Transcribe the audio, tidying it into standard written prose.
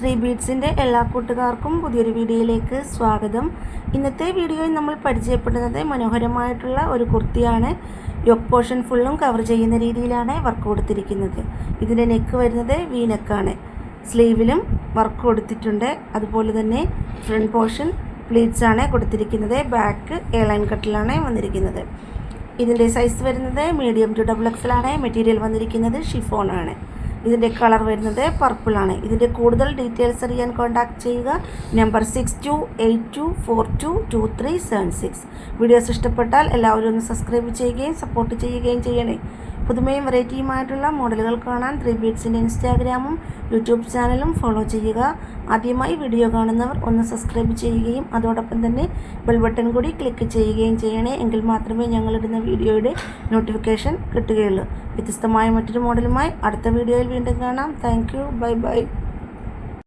Three ബീഡ്സിൻ്റെ എല്ലാ കൂട്ടുകാർക്കും പുതിയൊരു വീഡിയോയിലേക്ക് സ്വാഗതം. ഇന്നത്തെ വീഡിയോയിൽ നമ്മൾ പരിചയപ്പെടുന്നത് മനോഹരമായിട്ടുള്ള ഒരു കുർത്തിയാണ്. യോക്ക് പോർഷൻ ഫുള്ളും കവർ ചെയ്യുന്ന രീതിയിലാണ് വർക്ക് കൊടുത്തിരിക്കുന്നത്. ഇതിൻ്റെ നെക്ക് വരുന്നത് വി നെക്കാണ്. സ്ലീവിലും വർക്ക് കൊടുത്തിട്ടുണ്ട്. അതുപോലെ തന്നെ ഫ്രണ്ട് പോർഷൻ പ്ലീറ്റ്സ് ആണ് കൊടുത്തിരിക്കുന്നത്. ബാക്ക് എയർലൈൻ കട്ടിലാണ് വന്നിരിക്കുന്നത്. ഇതിൻ്റെ സൈസ് വരുന്നത് മീഡിയം ടു ഡബിൾ എക്സൽ ആണ്. മെറ്റീരിയൽ വന്നിരിക്കുന്നത് ഷിഫോൺ ആണ്. ഇതിൻ്റെ കളർ വരുന്നത് പർപ്പിളാണ്. ഇതിൻ്റെ കൂടുതൽ ഡീറ്റെയിൽസ് അറിയാൻ കോൺടാക്ട് ചെയ്യുക. നമ്പർ 6282422376. വീഡിയോസ് ഇഷ്ടപ്പെട്ടാൽ എല്ലാവരും ഒന്ന് സബ്സ്ക്രൈബ് ചെയ്യുകയും സപ്പോർട്ട് ചെയ്യുകയും ചെയ്യണേ. പുതുമയും വെറൈറ്റിയുമായിട്ടുള്ള മോഡലുകൾ കാണാൻ ത്രീ ബീഡ്സിൻ്റെ ഇൻസ്റ്റാഗ്രാമും യൂട്യൂബ് ചാനലും ഫോളോ ചെയ്യുക. ആദ്യമായി വീഡിയോ കാണുന്നവർ ഒന്ന് സബ്സ്ക്രൈബ് ചെയ്യുകയും അതോടൊപ്പം തന്നെ ബെൽ ബട്ടൺ കൂടി ക്ലിക്ക് ചെയ്യുകയും ചെയ്യണേ. എങ്കിൽ മാത്രമേ ഞങ്ങളിടുന്ന വീഡിയോയുടെ നോട്ടിഫിക്കേഷൻ കിട്ടുകയുള്ളൂ. വ്യത്യസ്തമായ മറ്റൊരു മോഡലുമായി അടുത്ത വീഡിയോയിൽ വീണ്ടും കാണാം. Thank you. Bye bye.